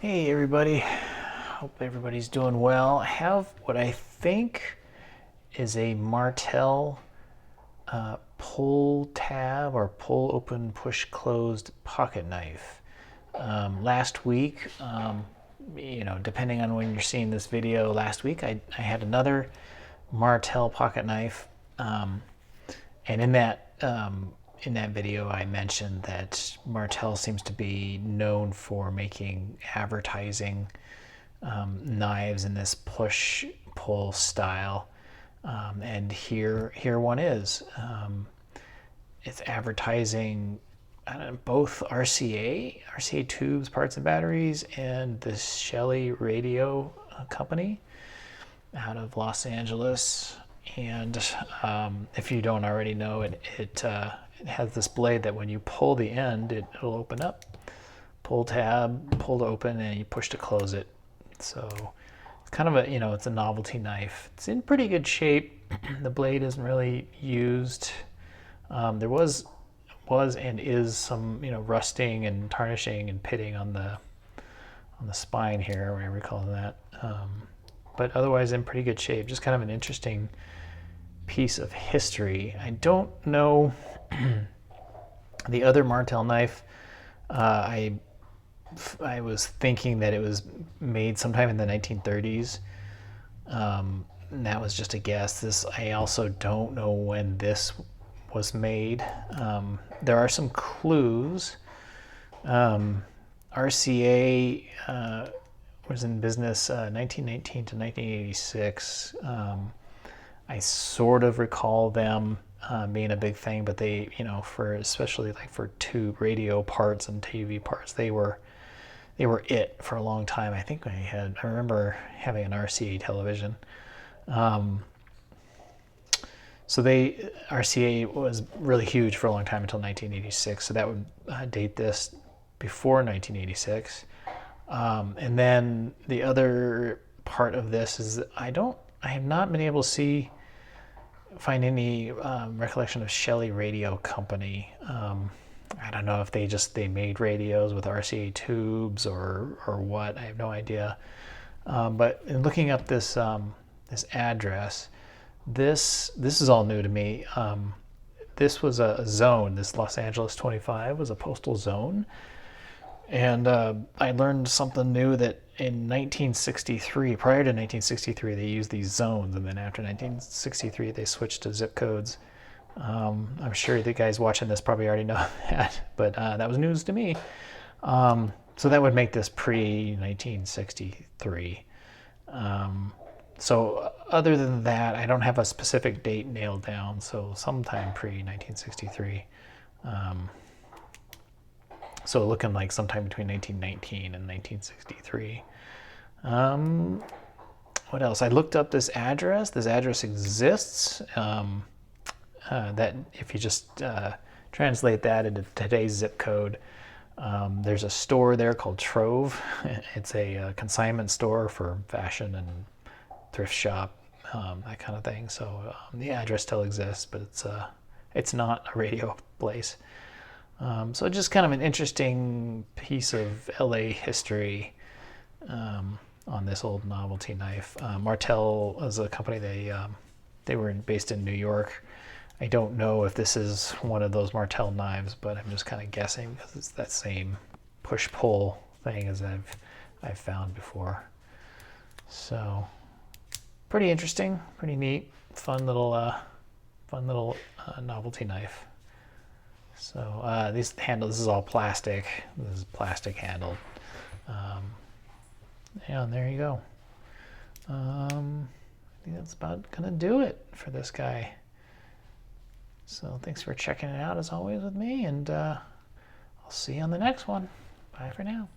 Hey everybody, hope everybody's doing well. I have what I think is a Martel pull tab or pull open push closed pocket knife. Last week, depending on when you're seeing this video, last week I had another Martel pocket knife, and in that video, I mentioned that Martel seems to be known for making advertising knives in this push-pull style, and here one is. It's advertising both RCA tubes, parts and batteries, and the Shelly Radio company out of Los Angeles. And if you don't already know, it has this blade that when you pull the end, it'll open up. Pull tab, pull to open, and you push to close it. So it's kind of it's a novelty knife. It's in pretty good shape. The blade isn't really used. There was and is some rusting and tarnishing and pitting on the spine here, whatever you call that. But otherwise in pretty good shape. Just kind of an interesting piece of history. I don't know the other Martel knife. I was thinking that it was made sometime in the 1930s. And that was just a guess. I also don't know when this was made. There are some clues. RCA was in business 1919 to 1986. I sort of recall them being a big thing, but they, for especially like for tube radio parts and TV parts, they were it for a long time. I think I remember having an RCA television. So RCA was really huge for a long time until 1986. So that would date this before 1986. And then the other part of this is I have not been able to find any recollection of Shelly Radio Company. I don't know if they made radios with RCA tubes or what. I have no idea. But in looking up this address, this is all new to me. This was a zone. This Los Angeles 25 was a postal zone. And I learned something new that in 1963, prior to 1963, they used these zones, and then after 1963, they switched to zip codes. I'm sure the guys watching this probably already know that, but that was news to me. So that would make this pre-1963. So other than that, I don't have a specific date nailed down, so sometime pre-1963. So looking like sometime between 1919 and 1963. What else? I looked up this address. This address exists. That if you just translate that into today's zip code, there's a store there called Trove. It's a consignment store for fashion and thrift shop, that kind of thing. So the address still exists, but it's not a radio place. So just kind of an interesting piece of LA history on this old novelty knife. Martel is a company, they were based in New York. I don't know if this is one of those Martel knives, but I'm just kind of guessing because it's that same push-pull thing as I've found before. So pretty interesting, pretty neat, fun little novelty knife. So this is all plastic. This is plastic handled. Yeah, and there you go. I think that's about gonna do it for this guy. So thanks for checking it out as always with me, and I'll see you on the next one. Bye for now.